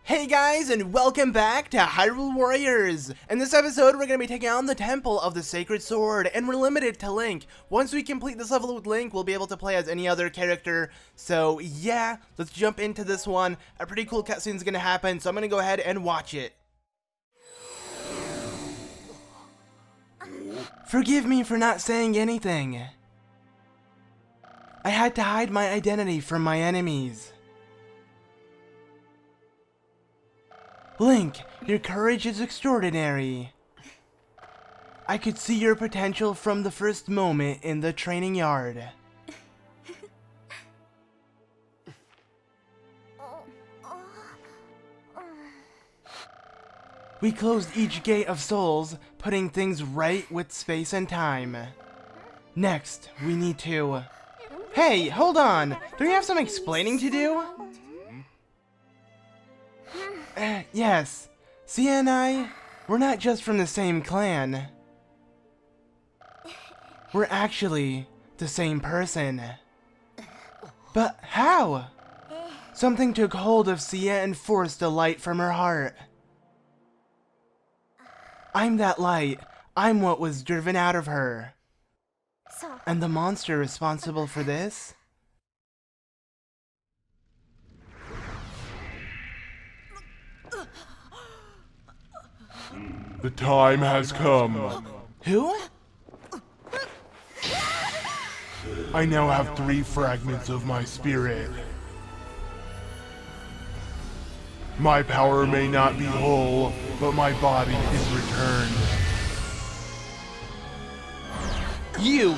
Hey guys, and welcome back to Hyrule Warriors! In this episode, we're going to be taking on the Temple of the Sacred Sword, and we're limited to Link. Once we complete this level with Link, we'll be able to play as any other character. So yeah, let's jump into this one. A pretty cool cutscene is going to happen, so I'm going to go ahead and watch it. Forgive me for not saying anything. I had to hide my identity from my enemies. Link, your courage is extraordinary. I could see your potential from the first moment in the training yard. We closed each gate of souls, putting things right with space and time. Next, we need to... Hey, hold on! Don't you have some explaining to do? Yes. Sia and I, we're not just from the same clan. We're actually the same person. But how? Something took hold of Sia and forced a light from her heart. I'm that light. I'm what was driven out of her. And the monster responsible for this? The time has come. Who? I now have 3 fragments of my spirit. My power may not be whole, but my body is returned. You!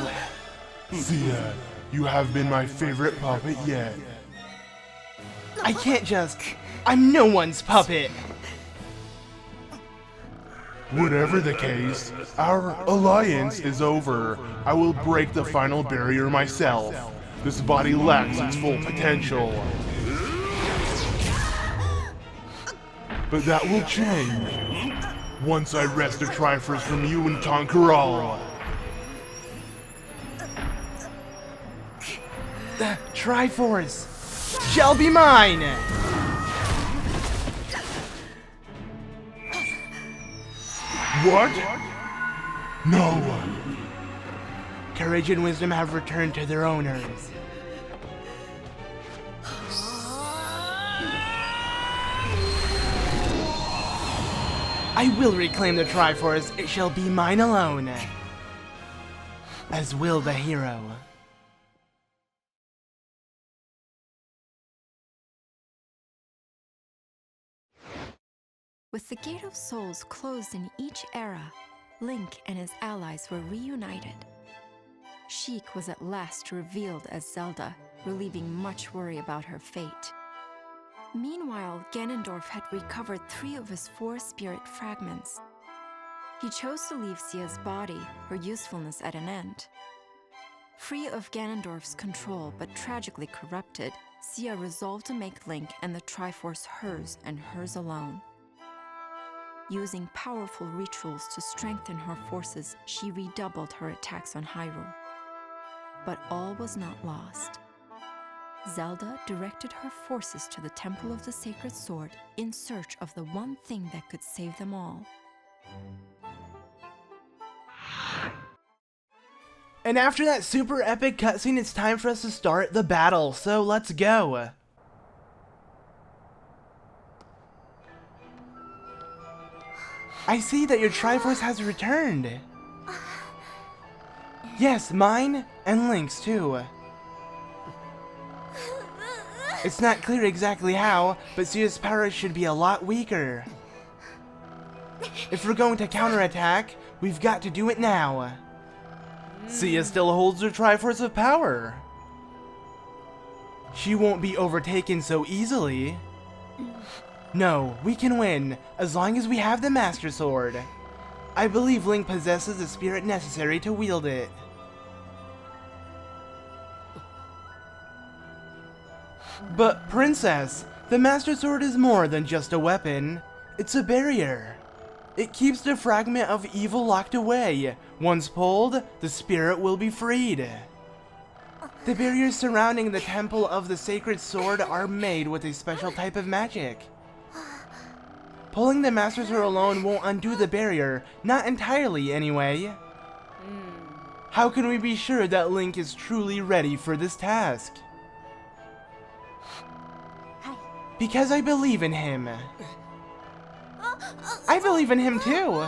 Sia, you have been my favorite puppet yet. I can't just... I'm no one's puppet! Whatever the case, our alliance is over. I will break the final barrier myself. This body lacks its full potential. But that will change once I wrest the Triforce from you and conquer all. The Triforce shall be mine! What? No. Courage and wisdom have returned to their owners. I will reclaim the Triforce. It shall be mine alone. As will the hero. With the Gate of Souls closed in each era, Link and his allies were reunited. Sheik was at last revealed as Zelda, relieving much worry about her fate. Meanwhile, Ganondorf had recovered 3 of his 4 spirit fragments. He chose to leave Sia's body, her usefulness at an end. Free of Ganondorf's control but tragically corrupted, Sia resolved to make Link and the Triforce hers and hers alone. Using powerful rituals to strengthen her forces, she redoubled her attacks on Hyrule. But all was not lost. Zelda directed her forces to the Temple of the Sacred Sword in search of the one thing that could save them all. And after that super epic cutscene, it's time for us to start the battle, so let's go! I see that your Triforce has returned. Yes, mine and Link's too. It's not clear exactly how, but Sia's power should be a lot weaker. If we're going to counterattack, we've got to do it now. Sia still holds her Triforce of power. She won't be overtaken so easily. No, we can win, as long as we have the Master Sword. I believe Link possesses the spirit necessary to wield it. But, Princess, the Master Sword is more than just a weapon. It's a barrier. It keeps the fragment of evil locked away. Once pulled, the spirit will be freed. The barriers surrounding the Temple of the Sacred Sword are made with a special type of magic. Pulling the Master Sword alone won't undo the barrier, not entirely anyway. How can we be sure that Link is truly ready for this task? Because I believe in him. I believe in him too.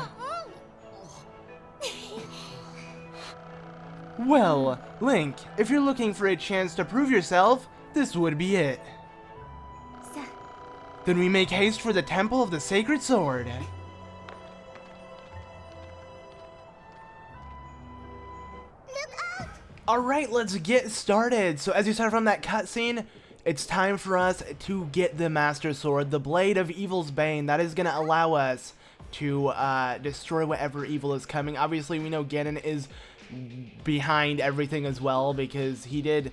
Well, Link, if you're looking for a chance to prove yourself, this would be it. Then we make haste for the Temple of the Sacred Sword. Alright, let's get started. So as you saw from that cutscene, it's time for us to get the Master Sword, the Blade of Evil's Bane. That is going to allow us to destroy whatever evil is coming. Obviously, we know Ganon is behind everything as well, because he did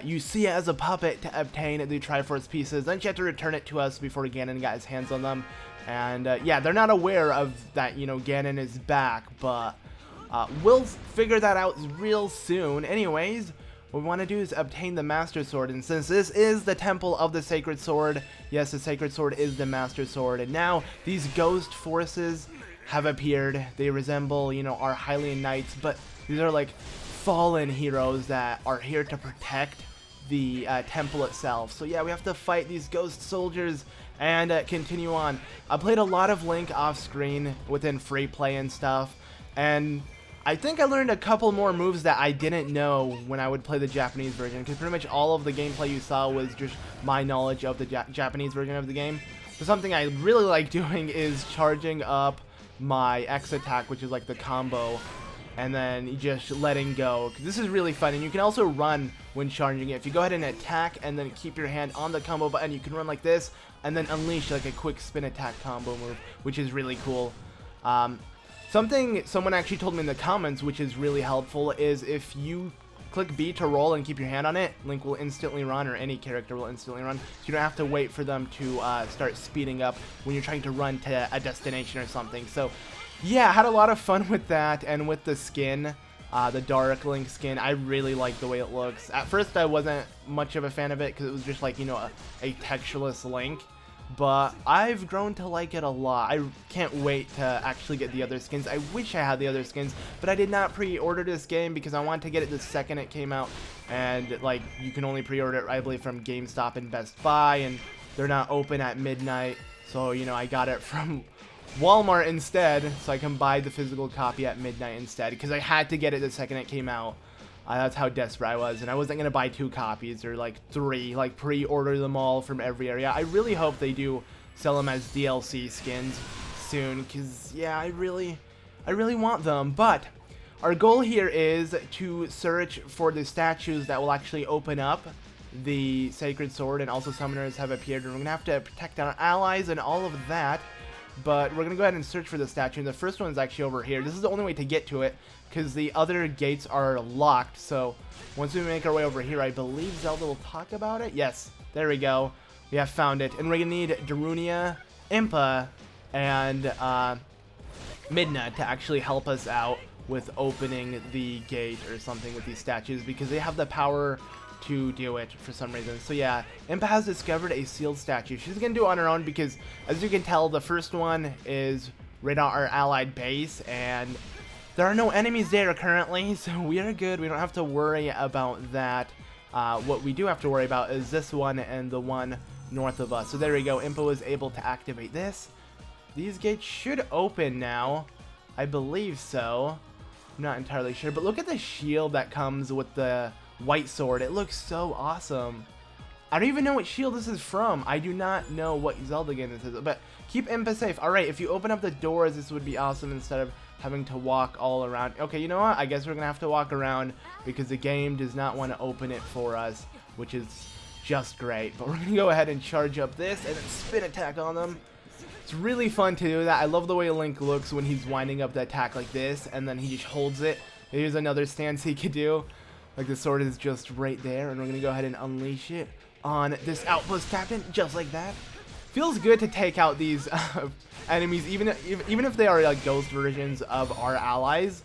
use Sia as a puppet to obtain the Triforce pieces. Then she had to return it to us before Ganon got his hands on them. And yeah, they're not aware of that, you know, Ganon is back, but we'll figure that out real soon. Anyways, what we want to do is obtain the Master Sword, and since this is the Temple of the Sacred Sword, yes, the Sacred Sword is the Master Sword, and now these ghost forces have appeared. They resemble, you know, our Hylian Knights, but these are like fallen heroes that are here to protect the temple itself. So yeah, we have to fight these ghost soldiers and continue on. I played a lot of Link off screen within free play and stuff, and I think I learned a couple more moves that I didn't know when I would play the Japanese version, because pretty much all of the gameplay you saw was just my knowledge of the Japanese version of the game. So something I really like doing is charging up my X attack, which is like the combo, and then just letting go. This is really fun, and you can also run when charging it. If you go ahead and attack and then keep your hand on the combo button, you can run like this and then unleash like a quick spin attack combo move, which is really cool. Something someone actually told me in the comments, which is really helpful, is if you click B to roll and keep your hand on it, Link will instantly run, or any character will instantly run. So you don't have to wait for them to start speeding up when you're trying to run to a destination or something. So yeah, I had a lot of fun with that, and with the skin, the Dark Link skin. I really like the way it looks. At first I wasn't much of a fan of it because it was just like, you know, a textureless Link. But I've grown to like it a lot. I can't wait to actually get the other skins. I wish I had the other skins, but I did not pre-order this game because I wanted to get it the second it came out. And like, you can only pre-order it, I believe, from GameStop and Best Buy, and they're not open at midnight. So, you know, I got it from Walmart instead, so I can buy the physical copy at midnight instead, because I had to get it the second it came out. That's how desperate I was, and I wasn't going to buy 2 copies or like 3, like pre-order them all from every area. I really hope they do sell them as DLC skins soon, because yeah, I really want them. But our goal here is to search for the statues that will actually open up the Sacred Sword, and also summoners have appeared, and we're going to have to protect our allies and all of that. But we're going to go ahead and search for the statue, and the first one is actually over here. This is the only way to get to it, because the other gates are locked. So once we make our way over here, I believe Zelda will talk about it. Yes, there we go. We have found it. And we're going to need Darunia, Impa, and Midna to actually help us out with opening the gate or something with these statues, because they have the power to do it for some reason. So yeah, Impa has discovered a sealed statue. She's gonna do it on her own because, as you can tell, the first one is right on our allied base, and there are no enemies there currently, so we are good. We don't have to worry about that. What we do have to worry about is this one and the one north of us. So there we go. Impa was able to activate this. These gates should open now. I believe so. I'm not entirely sure, but look at the shield that comes with the white sword. It looks so awesome. I don't even know what shield this is from. I do not know what Zelda game this is, but keep Impa safe. Alright, if you open up the doors, this would be awesome instead of having to walk all around. Okay, you know what? I guess we're gonna have to walk around because the game does not want to open it for us, which is just great. But we're gonna go ahead and charge up this and then spin attack on them. It's really fun to do that. I love the way Link looks when he's winding up the attack like this, and then he just holds it. Here's another stance he could do. Like, the sword is just right there, and we're gonna go ahead and unleash it on this outpost captain, just like that. Feels good to take out these enemies, even if they are like ghost versions of our allies.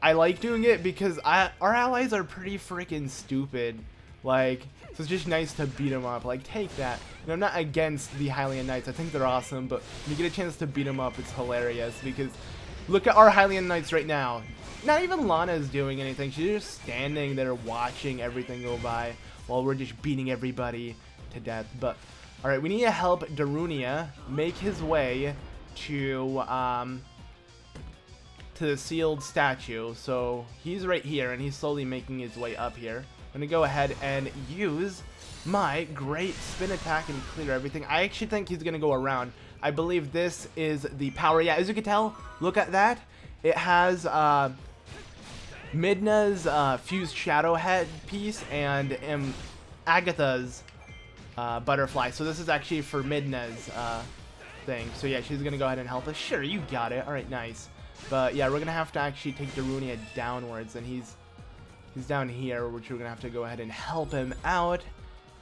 I like doing it because our allies are pretty freaking stupid. Like, so it's just nice to beat them up. Like, take that. You know, I'm not against the Hylian Knights. I think they're awesome, but when you get a chance to beat them up, it's hilarious. Because look at our Hylian Knights right now. Not even Lana is doing anything. She's just standing there watching everything go by while we're just beating everybody to death. But, alright, we need to help Darunia make his way to the sealed statue. So he's right here, and he's slowly making his way up here. I'm going to go ahead and use my great spin attack and clear everything. I actually think he's going to go around. I believe this is the power. Yeah, as you can tell, look at that. It has Midna's fused shadow head piece and Agatha's butterfly. So this is actually for Midna's thing. So yeah, she's going to go ahead and help us. Sure, you got it. All right, nice. But yeah, we're going to have to actually take Darunia downwards, and he's down here, which we're going to have to go ahead and help him out.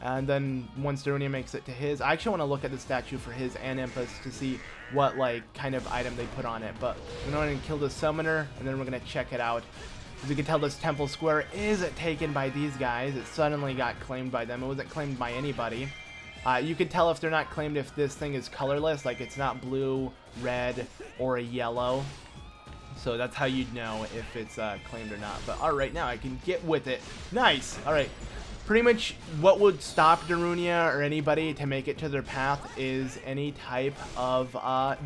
And then once Darunia makes it to his, I actually want to look at the statue for his and Impas to see what, like, kind of item they put on it. But we're going to kill the summoner, and then we're going to check it out. As you can tell, this temple square is taken by these guys. It suddenly got claimed by them. It wasn't claimed by anybody. You can tell if they're not claimed if this thing is colorless, like it's not blue, red, or a yellow. So that's how you'd know if it's claimed or not. But alright, now I can get with it. Nice! Alright. Pretty much what would stop Darunia or anybody to make it to their path is any type of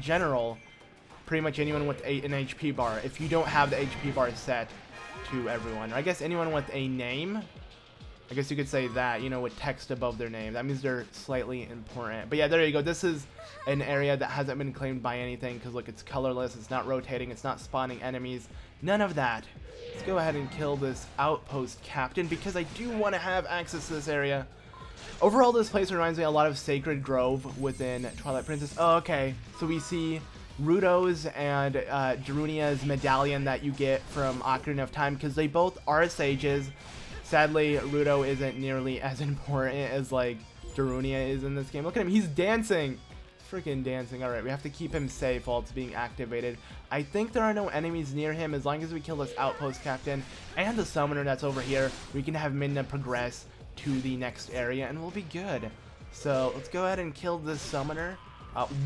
general. Pretty much anyone with an HP bar. If you don't have the HP bar set to everyone. Or I guess anyone with a name. I guess you could say that, you know, with text above their name. That means they're slightly important. But yeah, there you go. This is an area that hasn't been claimed by anything because, look, it's colorless. It's not rotating. It's not spawning enemies. None of that. Let's go ahead and kill this outpost captain because I do want to have access to this area. Overall, this place reminds me a lot of Sacred Grove within Twilight Princess. Oh, okay. So we see Ruto's and Darunia's medallion that you get from Ocarina of Time because they both are sages. Sadly, Ruto isn't nearly as important as, like, Darunia is in this game. Look at him. He's dancing. Freaking dancing. Alright, we have to keep him safe while it's being activated. I think there are no enemies near him. As long as we kill this outpost captain and the summoner that's over here, we can have Midna progress to the next area, and we'll be good. So, let's go ahead and kill this summoner.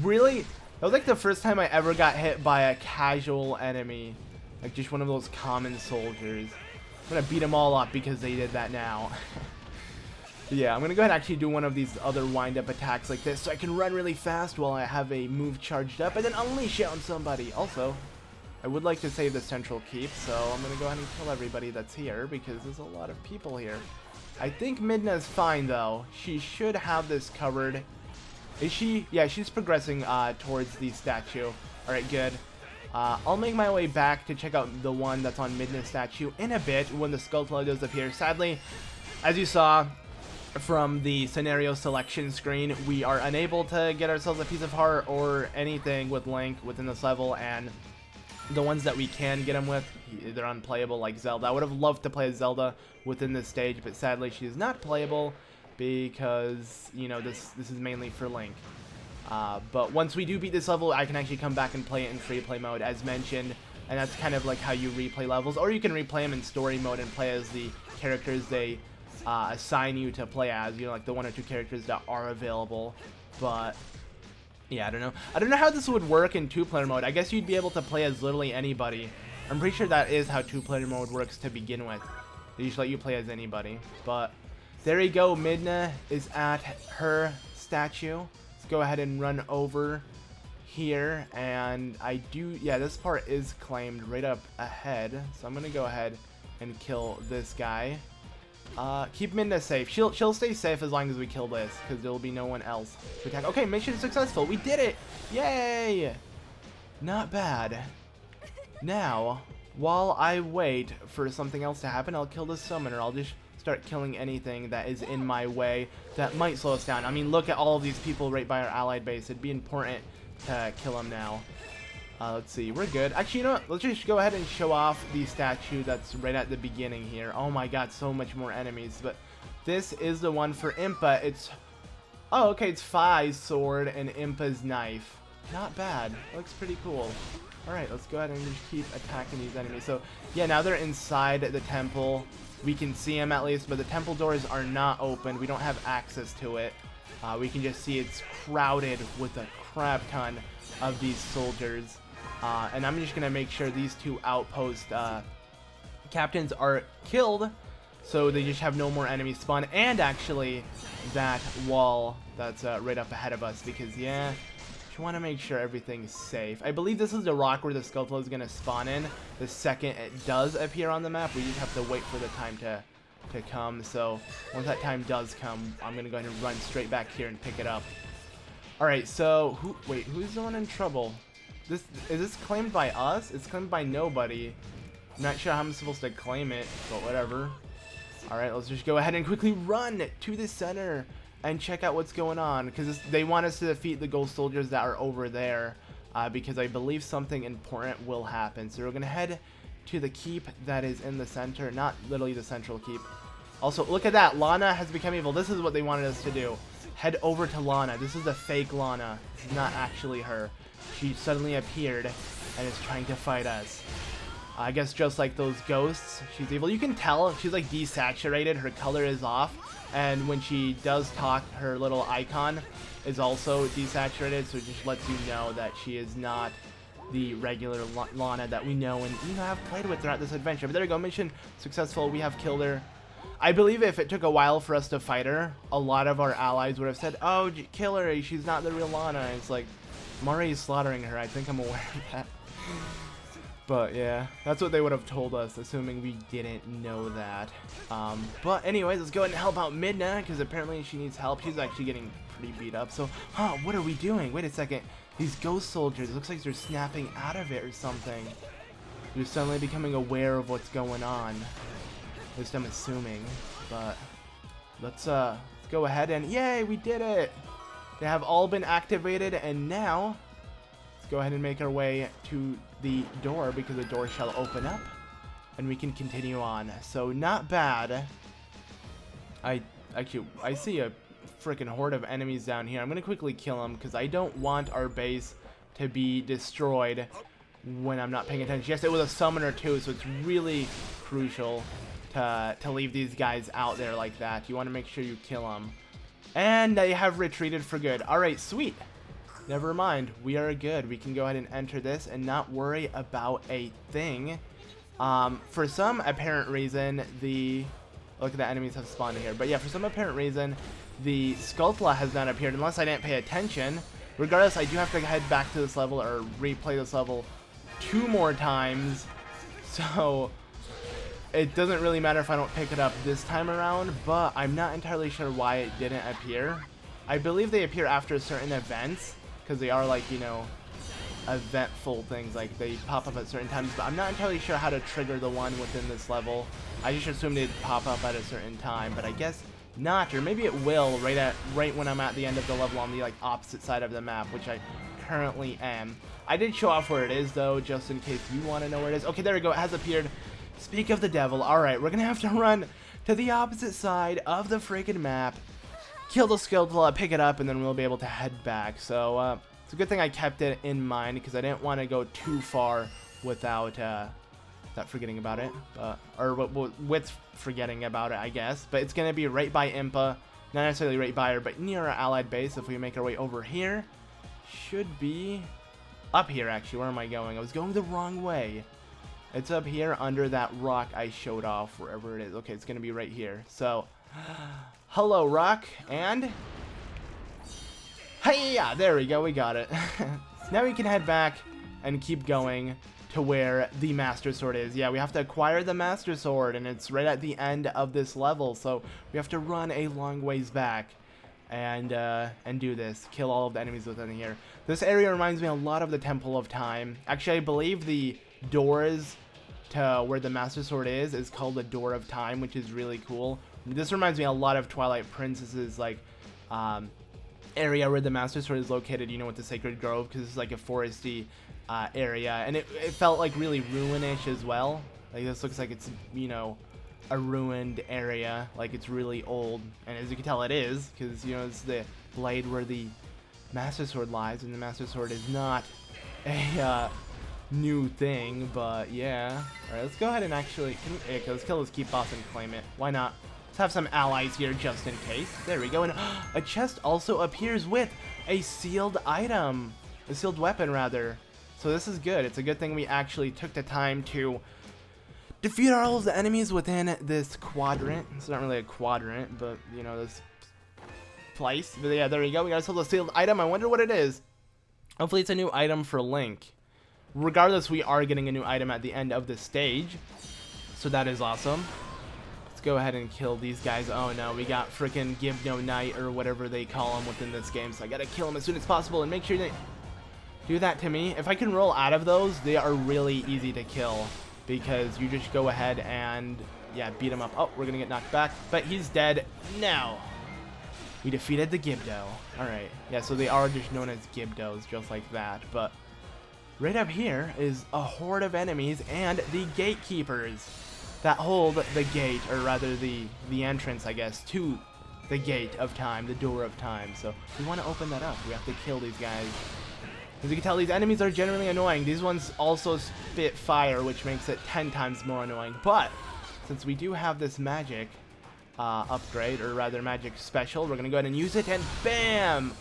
Really? That was, like, the first time I ever got hit by a casual enemy. Like, just one of those common soldiers. I'm gonna beat them all up because they did that now. Yeah, I'm gonna go ahead and actually do one of these other wind-up attacks like this so I can run really fast while I have a move charged up and then unleash it on somebody. Also, I would like to save the central keep, so I'm gonna go ahead and kill everybody that's here because there's a lot of people here. I think Midna's fine though. She should have this covered. Is she? Yeah, she's progressing towards the statue. Alright, good. I'll make my way back to check out the one that's on Midna's statue in a bit when the Skulltula does appear. Sadly, as you saw from the scenario selection screen, we are unable to get ourselves a piece of heart or anything with Link within this level, and the ones that we can get him with, they're unplayable, like Zelda. I would have loved to play Zelda within this stage, but sadly she is not playable because, you know, this is mainly for Link. But once we do beat this level, I can actually come back and play it in free play mode, as mentioned, and that's kind of like how you replay levels, or you can replay them in story mode and play as the characters they assign you to play as, you know, like the 1 or 2 characters that are available. But yeah, I don't know how this would work in 2-player mode. I guess you'd be able to play as literally anybody. I'm pretty sure that is how 2-player mode works to begin with. They just let you play as anybody. But there you go, Midna is at her statue. Go ahead and run over here, and I do, yeah, this part is claimed right up ahead, so I'm gonna go ahead and kill this guy. Keep Midna safe. She'll stay safe as long as we kill this, because there'll be no one else to attack. Okay, mission successful. We did it! Yay! Not bad. Now, while I wait for something else to happen, I'll kill this summoner. I'll just start killing anything that is in my way that might slow us down. I mean, look at all of these people right by our allied base. It'd be important to kill them now. Let's see, we're good. Actually, you know what? Let's just go ahead and show off the statue that's right at the beginning here. Oh my god, so much more enemies. But this is the one for Impa. It's, oh, okay, it's Fi's sword and Impa's knife. Not bad. Looks pretty cool. Alright, let's go ahead and just keep attacking these enemies. So, yeah, now they're inside the temple. We can see them at least, but the temple doors are not open. We don't have access to it. We can just see it's crowded with a crap ton of these soldiers. And I'm just going to make sure these two outpost captains are killed, so they just have no more enemies spawn. And actually, that wall that's right up ahead of us, because, yeah, you want to make sure everything's safe. I believe this is the rock where the Skulltula is going to spawn in the second it does appear on the map. We just have to wait for the time to come. So once that time does come, I'm going to go ahead and run straight back here and pick it up. Alright, so who's the one in trouble? Is this claimed by us? It's claimed by nobody. I'm not sure how I'm supposed to claim it, but whatever. Alright, let's just go ahead and quickly run to the center and check out what's going on, because they want us to defeat the gold soldiers that are over there, because I believe something important will happen. So we're going to head to the keep that is in the center, not literally the central keep. Also, look at that, Lana has become evil. This is what they wanted us to do. Head over to Lana. This is the fake Lana. This is not actually her. She suddenly appeared and is trying to fight us. I guess just like those ghosts, she's evil. You can tell she's like desaturated, her color is off, and when she does talk, her little icon is also desaturated, so it just lets you know that she is not the regular Lana that we know and have played with throughout this adventure. But there we go, mission successful. We have killed her. I believe if it took a while for us to fight her, a lot of our allies would have said, "Oh, kill her, she's not the real Lana." And it's like, I'm already slaughtering her. I think I'm aware of that. But yeah, that's what they would have told us, assuming we didn't know that. But anyways, let's go ahead and help out Midna, because apparently she needs help. She's actually getting pretty beat up. So, what are we doing? Wait a second. These ghost soldiers, it looks like they're snapping out of it or something. They're suddenly becoming aware of what's going on. At least I'm assuming. But let's go ahead and, yay, we did it! They have all been activated, and now let's go ahead and make our way to the door, because the door shall open up and we can continue on. So not bad. I see a freaking horde of enemies down here. I'm gonna quickly kill them because I don't want our base to be destroyed when I'm not paying attention. Yes, it was a summoner too, so it's really crucial to leave these guys out there like that. You want to make sure you kill them. And they have retreated for good. Alright, sweet. Never mind. We are good. We can go ahead and enter this and not worry about a thing. For some apparent reason, look at the enemies have spawned here. But yeah, for some apparent reason, the Skulltula has not appeared unless I didn't pay attention. Regardless, I do have to head back to this level or replay this level 2 more times. So it doesn't really matter if I don't pick it up this time around, but I'm not entirely sure why it didn't appear. I believe they appear after certain events, because they are like, eventful things, like they pop up at certain times, but I'm not entirely sure how to trigger the one within this level. I just assumed they'd pop up at a certain time, but I guess not, or maybe it will right when I'm at the end of the level on the opposite side of the map, which I currently am. I did show off where it is though, just in case you want to know where it is. Okay, there we go, it has appeared. Speak of the devil. Alright, we're gonna have to run to the opposite side of the freaking map, kill the Skulltula, pick it up, and then we'll be able to head back. So it's a good thing I kept it in mind, because I didn't want to go too far without forgetting about it, or with forgetting about it, I guess. But it's gonna be right by Impa, not necessarily right by her, but near our allied base. If we make our way over here, should be up here. Actually, where am I going? I was going the wrong way. It's up here under that rock I showed off, wherever it is. Okay, it's gonna be right here. So, hello, rock, and hey-ya! There we go, we got it. Now we can head back and keep going to where the Master Sword is. Yeah, we have to acquire the Master Sword, and it's right at the end of this level, so we have to run a long ways back and do this. Kill all of the enemies within here. This area reminds me a lot of the Temple of Time. Actually, I believe the doors to where the Master Sword is called the Door of Time, which is really cool. This reminds me a lot of Twilight Princess's area where the Master Sword is located, with the Sacred Grove, because it's like a foresty area, and it felt like really ruinish as well. Like this looks like it's a ruined area, like it's really old, and as you can tell it is, because it's the blade where the Master Sword lies, and the Master Sword is not a new thing, but yeah. Alright, let's go ahead and actually, let's kill this keep boss and claim it. Why not? Let's have some allies here just in case. There we go, and a chest also appears with a sealed item. A sealed weapon, rather. So this is good. It's a good thing we actually took the time to defeat all of the enemies within this quadrant. It's not really a quadrant, but, you know, this place. But yeah, there we go. We got ourselves a sealed item. I wonder what it is. Hopefully it's a new item for Link. Regardless, we are getting a new item at the end of this stage. So that is awesome. Let's go ahead and kill these guys. Oh no, we got freaking Give No Night or whatever they call them within this game. So I gotta kill them as soon as possible and make sure they do that to me. If I can roll out of those, they are really easy to kill. Because you just go ahead and, yeah, beat him up. Oh, we're gonna get knocked back. But he's dead now. We defeated the Gibdo. Alright. Yeah, so they are just known as Gibdos, just like that. But right up here is a horde of enemies and the gatekeepers that hold the gate, or rather the entrance, I guess, to the gate of time, the door of time. So we want to open that up. We have to kill these guys. As you can tell, these enemies are generally annoying. These ones also spit fire, which makes it 10 times more annoying. But since we do have this magic upgrade, or rather magic special, we're going to go ahead and use it, and bam!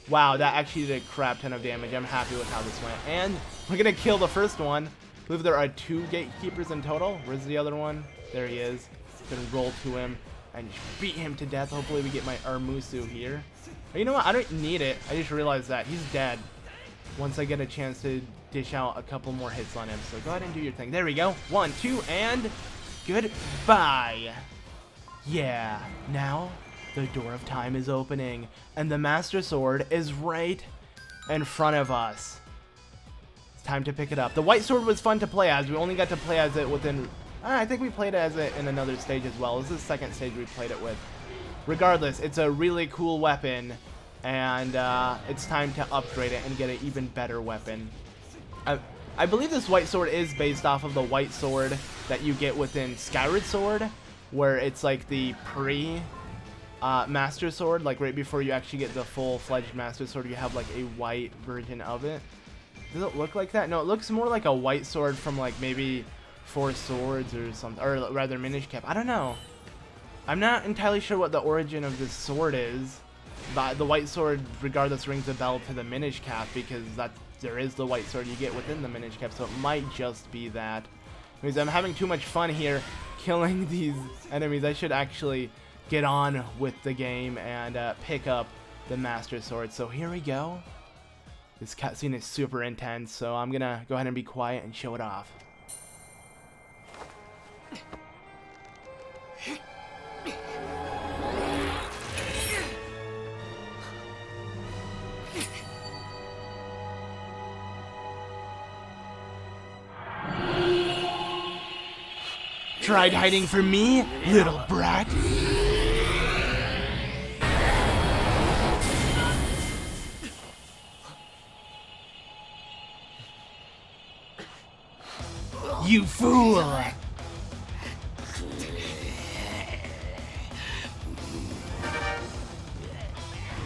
Wow, that actually did a crap ton of damage. I'm happy with how this went. And we're going to kill the first one. I believe there are 2 gatekeepers in total. Where's the other one? There he is. Going to roll to him and just beat him to death. Hopefully we get my Armusu here. But you know what? I don't need it. I just realized that. He's dead. Once I get a chance to dish out a couple more hits on him. So go ahead and do your thing. There we go. 1, 2, and goodbye. Yeah, now the door of time is opening, and the Master Sword is right in front of us. It's time to pick it up. The white sword was fun to play as. We only got to play as it within... I think we played as it in another stage as well. This is the second stage we played it with. Regardless, it's a really cool weapon. And it's time to upgrade it and get an even better weapon. I believe this white sword is based off of the white sword that you get within Skyward Sword, where it's like the Master Sword, like right before you actually get the full-fledged Master Sword, you have like a white version of it. Does it look like that? No, it looks more like a white sword from like maybe Four Swords or something, or rather Minish Cap. I don't know. I'm not entirely sure what the origin of this sword is. But the white sword, regardless, rings a bell to the Minish Cap, because there is the white sword you get within the Minish Cap, so it might just be that. Because I'm having too much fun here killing these enemies. I should actually get on with the game and pick up the Master Sword. So here we go. This cutscene is super intense, so I'm gonna go ahead and be quiet and show it off. Tried hiding from me, little brat? You fool!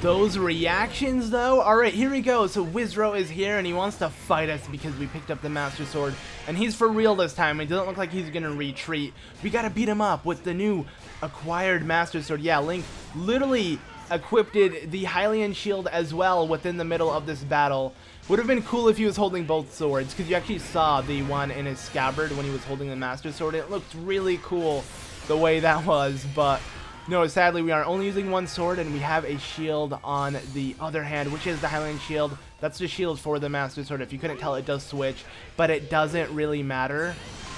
Those reactions, though? Alright, here we go. So Wizzro is here, and he wants to fight us because we picked up the Master Sword. And he's for real this time. It doesn't look like he's gonna retreat. We gotta beat him up with the new acquired Master Sword. Yeah, Link literally equipped the Hylian shield as well within the middle of this battle. Would have been cool if he was holding both swords, because you actually saw the one in his scabbard when he was holding the Master Sword. It looked really cool the way that was, but no, sadly we are only using one sword, and we have a shield on the other hand, which is the Hylian shield. That's the shield for the Master Sword. If you couldn't tell, it does switch, but it doesn't really matter.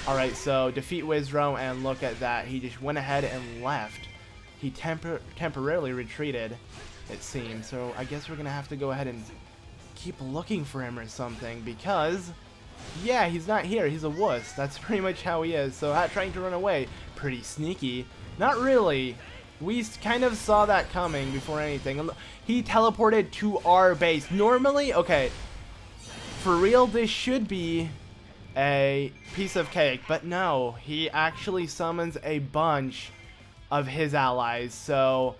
Alright, so defeat Wizzro, and look at that. He just went ahead and left. He temporarily retreated, it seems. So I guess we're going to have to go ahead and keep looking for him or something, because, yeah, he's not here. He's a wuss. That's pretty much how he is. So trying to run away, pretty sneaky. Not really. We kind of saw that coming before anything. He teleported to our base. Normally, okay, for real, this should be a piece of cake, but no, he actually summons a bunch of his allies. So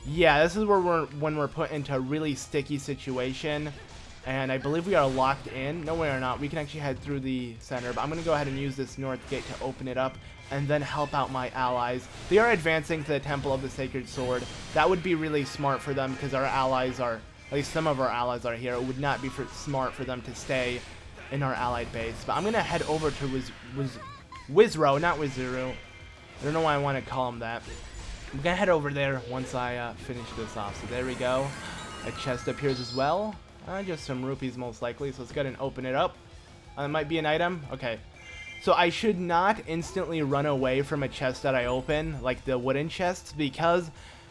yeah, this is where when we're put into a really sticky situation, And I believe we are locked in. No, we are not. We can actually head through the center, but I'm going to go ahead and use this north gate to open it up and then help out my allies. They are advancing to the Temple of the Sacred Sword. That would be really smart for them because our allies are, at least some of our allies are here. It would not be smart for them to stay in our allied base. But I'm going to head over to Wizzro, not Wizzuro. I don't know why I want to call him that. I'm going to head over there once I finish this off. So there we go. A chest appears as well. Just some rupees most likely, so let's go ahead and open it up. It might be an item. Okay. So I should not instantly run away from a chest that I open, like the wooden chests, because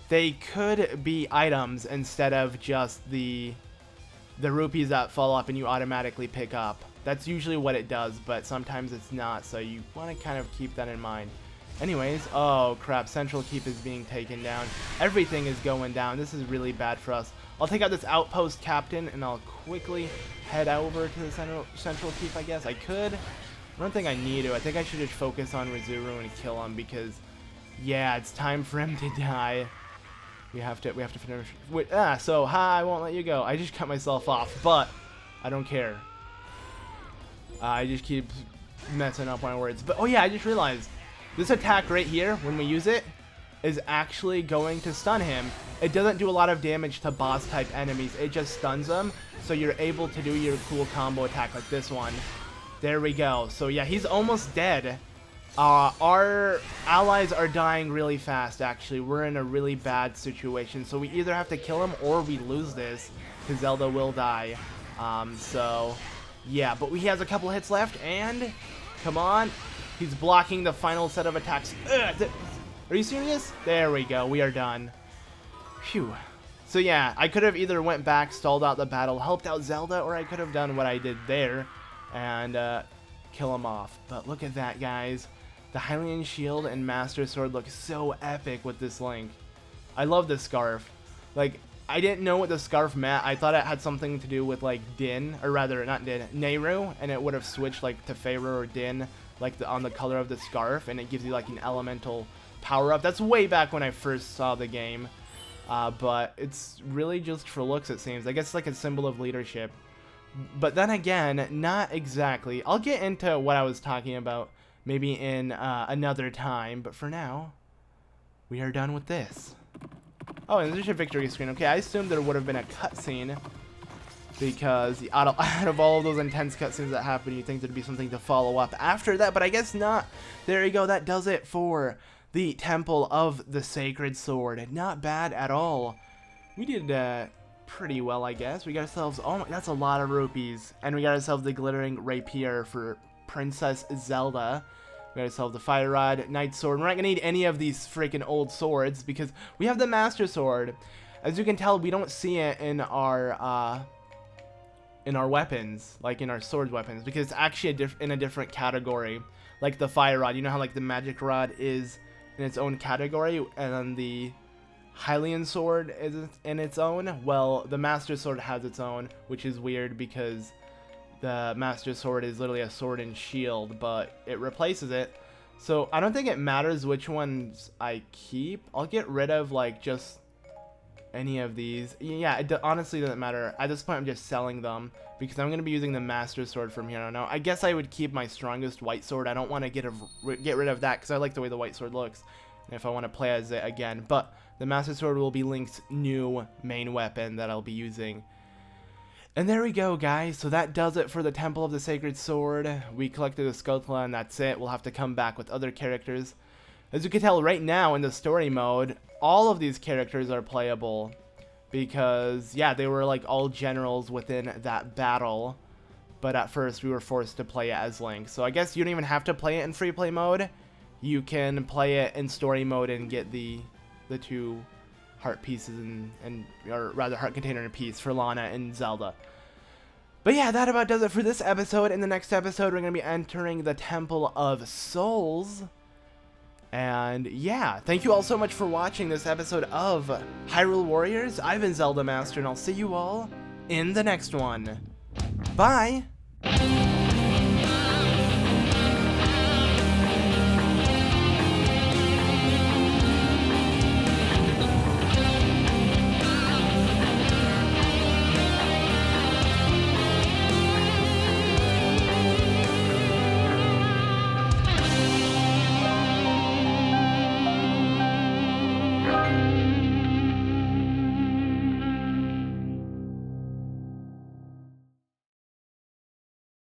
they could be items instead of just the rupees that fall up and you automatically pick up. That's usually what it does, but sometimes it's not, so you want to kind of keep that in mind. Anyways, oh crap, Central Keep is being taken down. Everything is going down. This is really bad for us. I'll take out this outpost captain and I'll quickly head over to the Central Keep, I guess. I could. I don't think I need to. I think I should just focus on Wizzro and kill him because, yeah, it's time for him to die. We have to finish. Wait, I won't let you go. I just cut myself off, but I don't care. I just keep messing up my words. But, oh yeah, I just realized. This attack right here, when we use it, is actually going to stun him. It doesn't do a lot of damage to boss type enemies. It just stuns them. So you're able to do your cool combo attack like this one. There we go. So yeah, he's almost dead. Our allies are dying really fast, actually. We're in a really bad situation. So we either have to kill him or we lose this, because Zelda will die. So yeah, but he has a couple hits left, and come on. He's blocking the final set of attacks. Are you serious? There we go. We are done. Phew. So yeah, I could have either went back, stalled out the battle, helped out Zelda, or I could have done what I did there and kill him off. But look at that, guys. The Hylian Shield and Master Sword look so epic with this Link. I love this scarf. Like, I didn't know what the scarf meant. I thought it had something to do with, like, Din, or rather, not Din, Nehru, and it would have switched, like, to Pharaoh or Din, like, on the color of the scarf, and it gives you, like, an elemental power-up. That's way back when I first saw the game, but it's really just for looks, it seems. I guess it's like a symbol of leadership. But then again, not exactly. I'll get into what I was talking about maybe in another time, but for now, we are done with this. Oh, and there's your victory screen. Okay, I assumed there would have been a cutscene, because out of all of those intense cutscenes that happen, you'd think there'd be something to follow up after that, but I guess not. There you go, that does it for the Temple of the Sacred Sword. Not bad at all. We did pretty well, I guess. We got ourselves, oh my, that's a lot of rupees, and we got ourselves the glittering rapier for Princess Zelda. We got ourselves the fire rod, knight sword. We're not gonna need any of these freaking old swords because we have the Master Sword. As you can tell, we don't see it in our weapons, like in our sword weapons, because it's actually in a different category. Like the fire rod, you know how like the magic rod is in its own category, and then the Hylian sword is in its own? Well, the Master Sword has its own, which is weird because the Master Sword is literally a sword and shield, but it replaces it. So I don't think it matters which ones I keep. I'll get rid of like just any of these. Yeah, it honestly doesn't matter. At this point, I'm just selling them because I'm going to be using the Master Sword from here on out. I guess I would keep my strongest white sword. I don't want to get rid of that because I like the way the white sword looks if I want to play as it again. But the Master Sword will be Link's new main weapon that I'll be using. And there we go, guys. So that does it for the Temple of the Sacred Sword. We collected the Skulltula and that's it. We'll have to come back with other characters. As you can tell right now in the story mode, all of these characters are playable because, yeah, they were like all generals within that battle. But at first we were forced to play it as Link. So I guess you don't even have to play it in free play mode. You can play it in story mode and get the two heart pieces or rather heart container and piece for Lana and Zelda. But yeah, that about does it for this episode. In the next episode, we're going to be entering the Temple of Souls. And yeah, thank you all so much for watching this episode of Hyrule Warriors. I've been ZeldaMaster, and I'll see you all in the next one. Bye!